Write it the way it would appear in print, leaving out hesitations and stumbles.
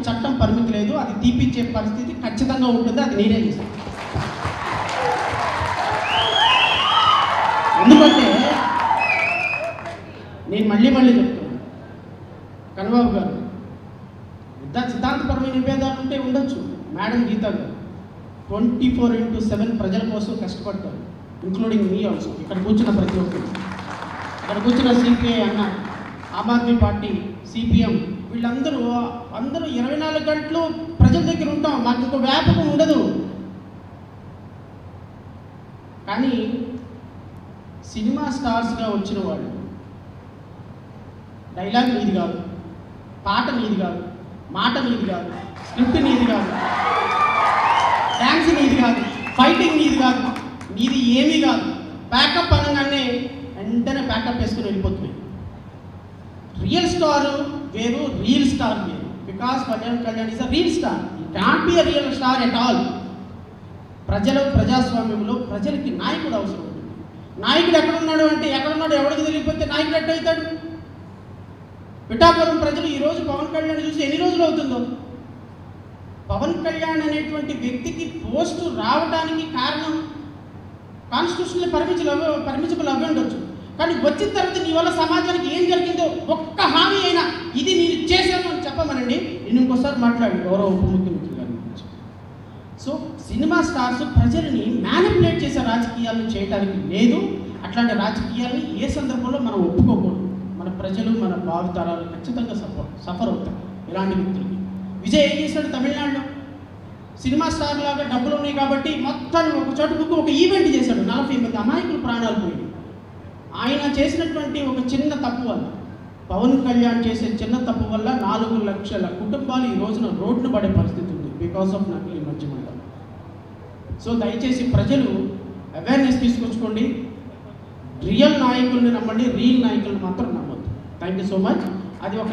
చట్టం పరిమితి లేదు, అది తీపిచ్చే పరిస్థితి ఖచ్చితంగా ఉంటుంది, అది నేనే చేస్తాను. ఎందుకంటే నేను మళ్ళీ చెప్తున్నాను, కన్నబాబు గారు సిద్ధాంతపరమైన విభేదాలు ఉంటే ఉండొచ్చు. మేడం గీతా గారు 24/7 ప్రజల కోసం కష్టపడతారు, ఇంక్లూడింగ్ మీ ఆల్సో. ఇక్కడ కూర్చున్న ప్రతి ఒక్కరు, ఇక్కడ కూర్చున్న సిపిఐ అన్న, ఆమ్ ఆద్మీ పార్టీ, సిపిఎం, వీళ్ళందరూ 24 గంటలు ప్రజల దగ్గర ఉంటాం, మాకు ఇంకో వ్యాపకం ఉండదు. కానీ సినిమా స్టార్స్గా వచ్చిన వాళ్ళు డైలాగ్ నీది కాదు, పాట నీది కాదు, మాట నీది కాదు, స్క్రిప్ట్ నీది కాదు, డ్యాన్స్ నీది కాదు, ఫైటింగ్ నీది కాదు, నీది ఏమీ కాదు. ప్యాకప్ అనగానే వెంటనే ప్యాకప్ వేసుకుని వెళ్ళిపోతున్నాయి. రియల్ స్టార్ వేరు, రియల్ స్టార్ వేరు. Because Kalyan is a real star, he can't be a real star at all. ప్రజాస్వామ్యంలో ప్రజలకి నాయకుడు అవసరం ఉంటుంది. నాయకుడు ఎక్కడున్నాడు అంటే, ఎక్కడున్నాడు ఎవరికి తెలియకపోతే నాయకుడు ఎట్ట అవుతాడు? పిఠాపురం ప్రజలు ఈరోజు పవన్ కళ్యాణ్ చూసి ఎన్ని రోజులు అవుతుందో. పవన్ కళ్యాణ్ అనేటువంటి వ్యక్తికి పోస్టు రావడానికి కారణం కాన్స్టిట్యూషన్లో పర్మిసిబుల్ అవ్వి ఉండొచ్చు, కానీ వచ్చిన తర్వాత నీ వల్ల సమాజానికి ఏం జరిగిందో ఒక్క హామీ అయినా ఇది నేను చేశాను అని చెప్పమనండి, నేను ఇంకోసారి మాట్లాడి గౌరవ ఉప ముఖ్యమంత్రి గారి గురించి. సో సినిమా స్టార్స్ ప్రజల్ని మ్యానిపులేట్ చేసే రాజకీయాలను చేయడానికి లేదు. అట్లాంటి రాజకీయాల్ని ఏ సందర్భంలో మనం ఒప్పుకోకూడదు. మన ప్రజలు, మన భావితరాలు ఖచ్చితంగా సఫర్ అవుతారు ఇలాంటి వ్యక్తులకి. విజయ్ ఏం చేశాడు తమిళనాడులో? సినిమా స్టార్ లాగా డబ్బులు ఉన్నాయి కాబట్టి మొత్తం ఒక చోట ఒక ఈవెంట్ చేశాడు, 40 మంది అమాయకులు ప్రాణాలు పోయి. ఆయన చేసినటువంటి ఒక చిన్న తప్పు వల్ల, పవన్ కళ్యాణ్ చేసే చిన్న తప్పు వల్ల 4 లక్షల కుటుంబాలు ఈ రోజున రోడ్డును పడే పరిస్థితి ఉంది బికాస్ ఆఫ్ నకిలీ మద్యం. సో దయచేసి ప్రజలు అవేర్నెస్ తీసుకొచ్చుకోండి. రియల్ నాయకుల్ని నమ్మండి, రియల్ నాయకులను మాత్రం నమ్మొద్దు. Thank you so much. అది ఒక